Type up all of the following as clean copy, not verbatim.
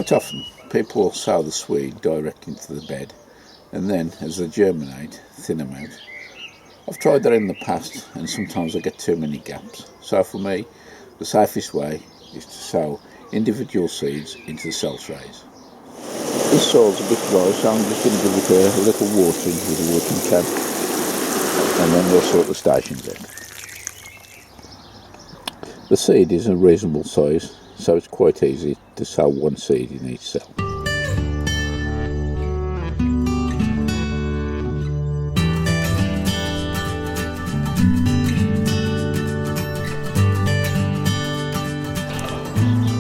Quite often people will sow the Swede direct into the bed and then as they germinate thin them out. I've tried that in the past and sometimes I get too many gaps, so for me the safest way is to sow individual seeds into the cell trays. This soil's a bit dry, so I'm just going to give it a little watering with a watering can and then we'll sort the stations out. The seed is a reasonable size, so it's quite easy to sow one seed in each cell.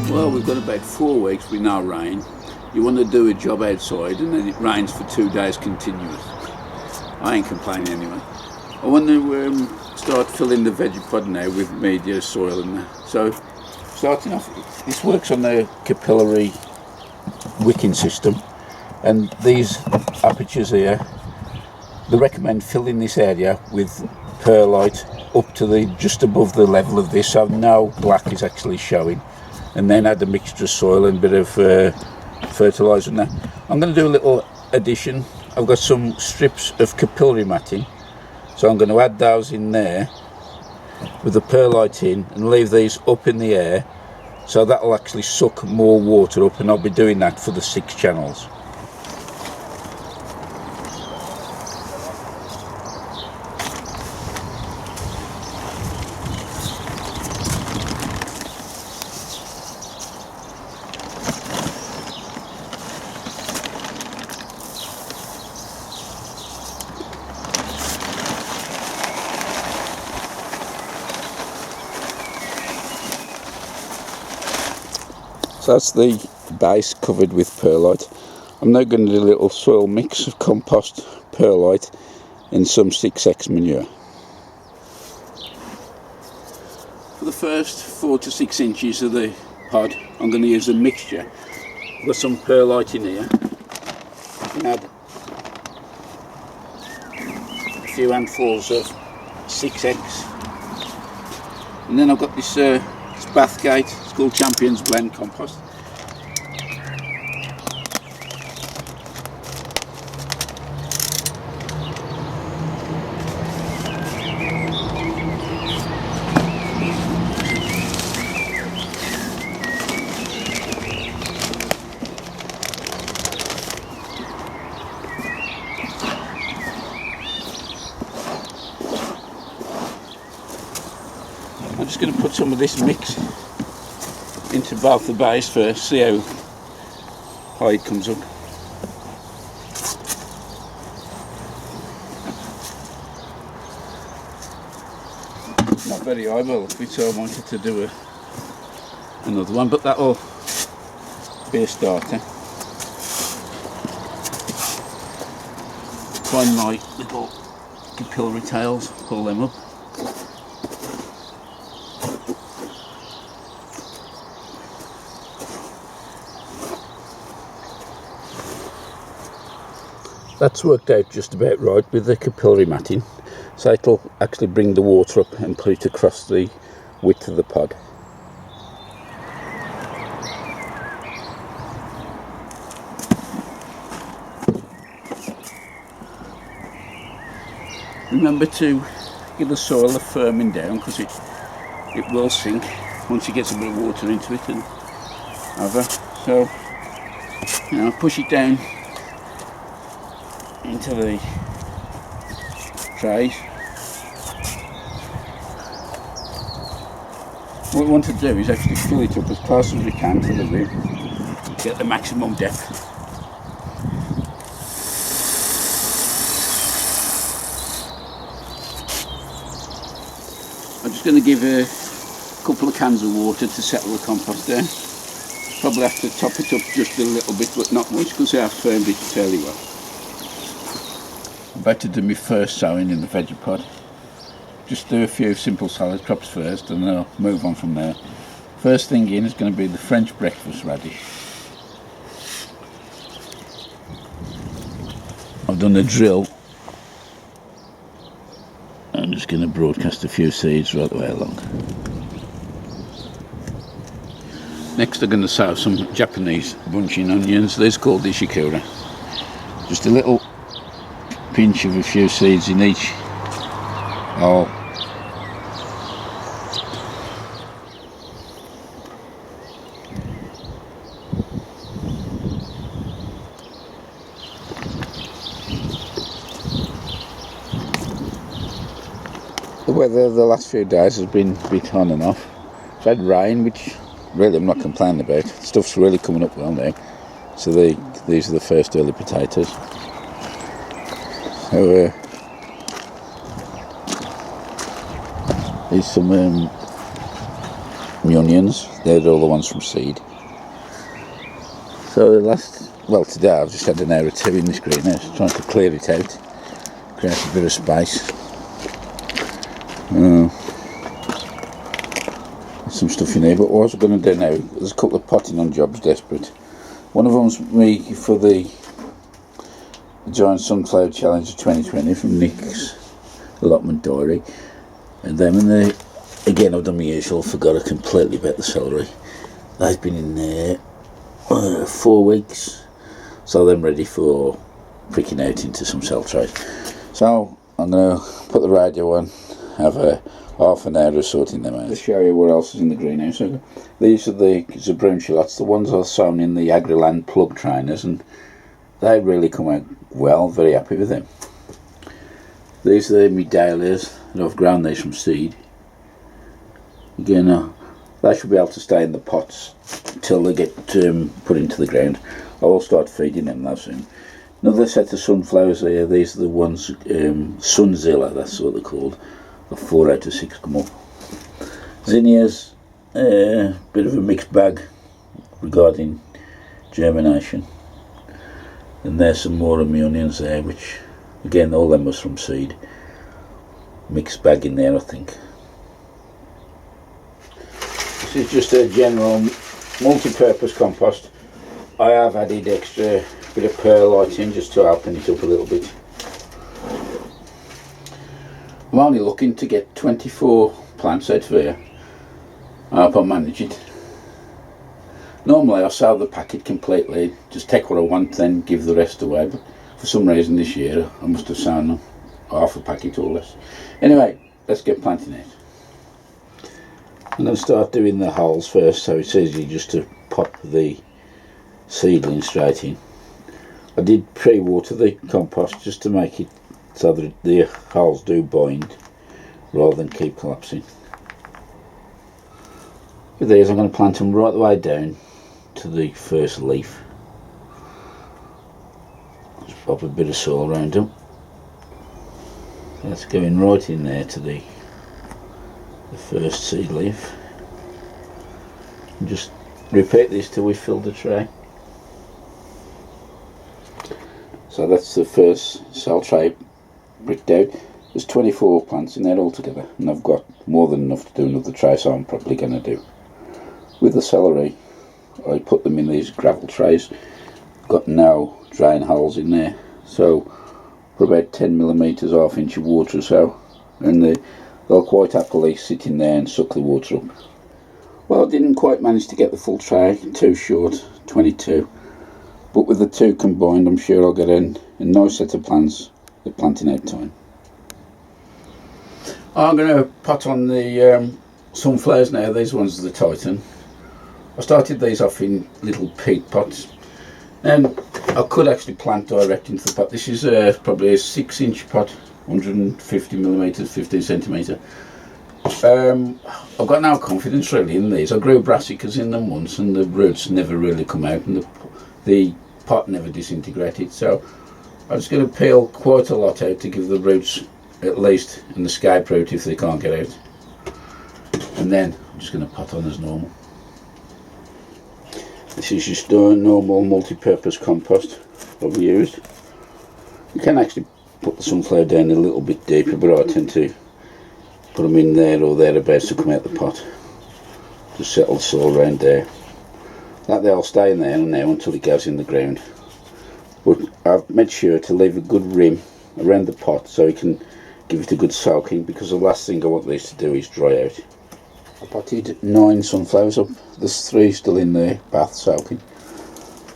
Well, we've got about 4 weeks with no rain. You want to do a job outside and then it rains for 2 days continuous. I ain't complaining anyway. I want to start filling the Vegepod now with media soil and that. So starting off, this works on the capillary wicking system, and these apertures here, they recommend filling this area with perlite up to just above the level of this, so no black is actually showing, and then add a mixture of soil and a bit of fertiliser and that. I'm going to do a little addition. I've got some strips of capillary matting, so I'm going to add those in there with the perlite in and leave these up in the air, so that will actually suck more water up, and I'll be doing that for the 6 channels. So that's the base covered with perlite. I'm now going to do a little soil mix of compost, perlite and some 6x manure. For the first 4 to 6 inches of the pod, I'm going to use a mixture. I've got some perlite in here. I can add a few handfuls of 6x. And then I've got this Bathgate, it's called Champions Blend compost. I'm just going to put some of this mix into both the base first, see how high it comes up. Not very high, but so I wanted to do another one, but that'll be a starter. Find my little capillary tails, pull them up. That's worked out just about right with the capillary matting, so it'll actually bring the water up and put it across the width of the pod. Remember to give the soil a firming down, because it will sink once you get some bit of water into it and over. So, you know, push it down into the trays. What we want to do is actually fill it up as close as we can to the rim, get the maximum depth. I'm just going to give a couple of cans of water to settle the compost down. Probably have to top it up just a little bit, but not much, because I have firmed it fairly well. I'm about to do my first sowing in the Vegepod. Just do a few simple salad crops first and then I'll move on from there. First thing in is going to be the French breakfast radish. I've done a drill. I'm just going to broadcast a few seeds right the way along. Next I'm going to sow some Japanese bunching onions. These are called ishikura. Just a little pinch of a few seeds in each hole. The weather the last few days has been a bit on and off. It's had rain, which really I'm not complaining about. Stuff's really coming up well now. So these are the first early potatoes. So here's some onions. They're all the ones from seed. So today I've just had an hour or two in this greenhouse trying to clear it out, create a bit of space. Some stuff in here, but what I'm going to do now, there's a couple of potting on jobs desperate. One of them's me for the Giant Sunflower Challenge of 2020 from Nick's Allotment Diary, and then again I've done my usual, forgot completely about the celery. They've been in there 4 weeks, so they're ready for pricking out into some cell trays. So I'm going to put the radio on, have a half an hour of sorting them out. I'll show you what else is in the greenhouse. These are the brown shallots. The ones I've sown in the Agriland plug trainers, and they really come out well. Very happy with them. These are my Dahlias that I've grown these from seed. Again, they should be able to stay in the pots until they get put into the ground. I will start feeding them now soon. Another set of sunflowers here. These are the ones Sunzilla, that's what they're called. 4 out of 6 come up. Zinnias, bit of a mixed bag regarding germination. And there's some more of my onions there, which again all them was from seed. Mixed bag in there, I think. This is just a general multi-purpose compost. I have added extra bit of perlite in just to open it up a little bit. I'm only looking to get 24 plants out of here. I hope I manage it. Normally I sell the packet completely, just take what I want then give the rest away, but for some reason this year I must have sown half a packet or less. Anyway, let's get planting it. I'm going to start doing the holes first, so it's easy just to pop the seedling straight in. I did pre-water the compost just to make it so that the holes do bind rather than keep collapsing. With these I'm going to plant them right the way down to the first leaf. Just pop a bit of soil around them. That's going right in there to the first seed leaf. And just repeat this till we fill the tray. So that's the first cell tray bricked out. There's 24 plants in there altogether, and I've got more than enough to do another tray, so I'm probably going to do. With the celery, I put them in these gravel trays. Got no drain holes in there, so for about 10mm, ½ inch of water or so, and they'll quite happily sit in there and suck the water up. Well, I didn't quite manage to get the full tray, too short, 22, but with the two combined I'm sure I'll get a nice set of plants at planting out time. I'm going to pot on the sunflowers now. These ones are the Titan. I started these off in little peat pots, and I could actually plant direct into the pot. This is probably a 6-inch pot, 150mm, 15cm. I've got no confidence really in these. I grew brassicas in them once and the roots never really come out and the pot never disintegrated, so I'm just going to peel quite a lot out to give the roots at least an escape route if they can't get out, and then I'm just going to pot on as normal. This is just a normal multi-purpose compost I've used. You can actually put the sunflower down a little bit deeper, but I tend to put them in there or thereabouts to come out the pot. Just settle the soil around there. That they'll stay in there now until it goes in the ground. But I've made sure to leave a good rim around the pot so it can give it a good soaking, because the last thing I want these to do is dry out. I potted 9 sunflowers up there's 3 still in the bath soaking.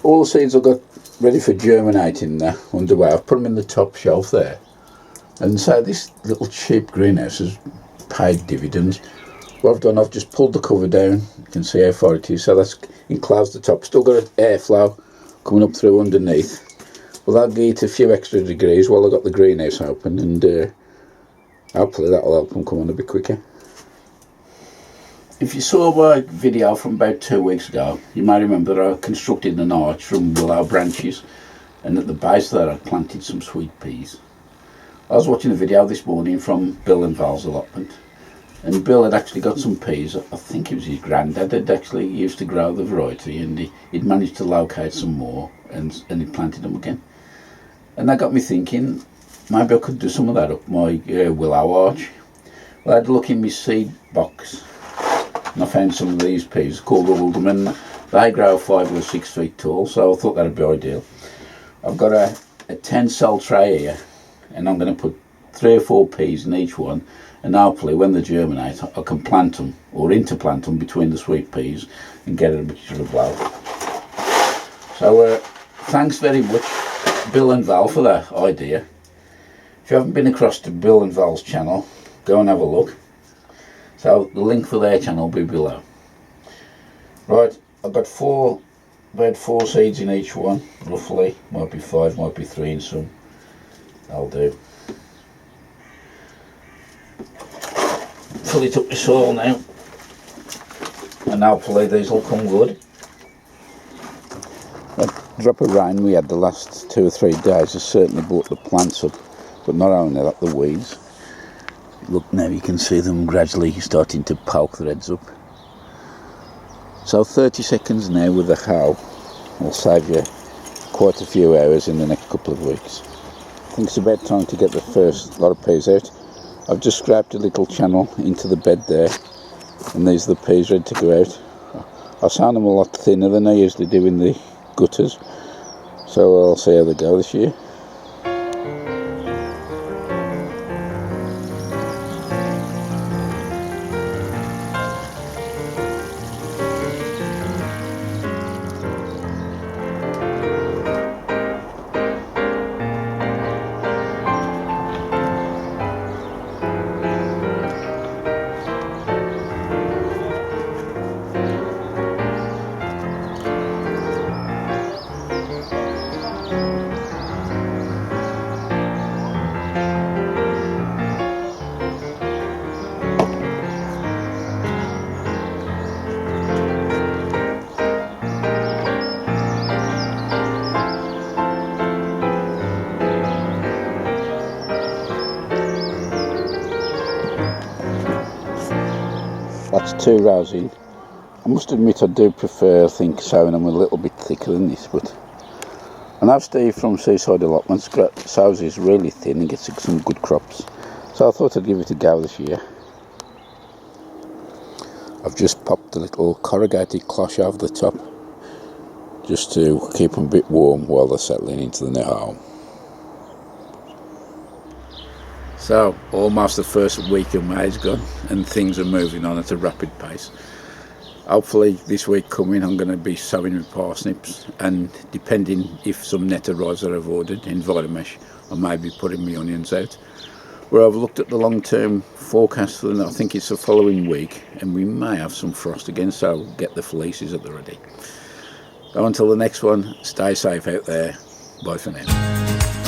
All the seeds I've got ready for germinating now underway. I've put them in the top shelf there. And so this little cheap greenhouse has paid dividends. What I've done, I've just pulled the cover down. You can see how far it is. So that's enclosed the top. Still got airflow coming up through underneath. Well, that'll give it a few extra degrees while I've got the greenhouse open, and hopefully that'll help them come on a bit quicker. If you saw my video from about 2 weeks ago, you may remember that I constructed an arch from willow branches, and at the base there I planted some sweet peas. I was watching a video this morning from Bill and Val's allotment, and Bill had actually got some peas. I think it was his granddad had actually used to grow the variety, and he'd managed to locate some more, and he planted them again. And that got me thinking, maybe I could do some of that up my willow arch. Well, I had a look in my seed box, and I found some of these peas called alderman. They grow 5 or 6 feet tall, so I thought that'd be ideal. I've got a 10 cell tray here, and I'm going to put 3 or 4 peas in each one, and hopefully when they germinate I can plant them or interplant them between the sweet peas and get a mixture of both. So thanks very much Bill and Val for that idea. If you haven't been across to Bill and Val's channel, go and have a look. So the link for their channel will be below. Right, I've got about 4 seeds in each one, roughly. Might be 5, might be 3 in some. That'll do. Fill it up with soil now, and hopefully these will come good. That drop of rain we had the last 2 or 3 days has certainly brought the plants up, but not only that, the weeds. Look, now you can see them gradually starting to poke their heads up. So 30 seconds now with the hoe will save you quite a few hours in the next couple of weeks. I think it's about time to get the first lot of peas out. I've just scraped a little channel into the bed there, and these are the peas ready to go out. I've sown them a lot thinner than I usually do in the gutters, so I'll see how they go this year. That's 2 rows in. I must admit I do prefer, I think, sowing them a little bit thicker than this, but I know Steve from Seaside Allotments sows is really thin and gets some good crops, so I thought I'd give it a go this year. I've just popped a little corrugated cloche over the top just to keep them a bit warm while they're settling into the new home. So almost the first week of May's gone and things are moving on at a rapid pace. Hopefully this week coming I'm going to be sowing with parsnips, and depending if some net arrives that I've ordered in Vitamesh, I may be putting my onions out. Where I've looked at the long-term forecast for I think it's the following week, and we may have some frost again, so I'll get the fleeces at the ready. So until the next one, stay safe out there. Bye for now.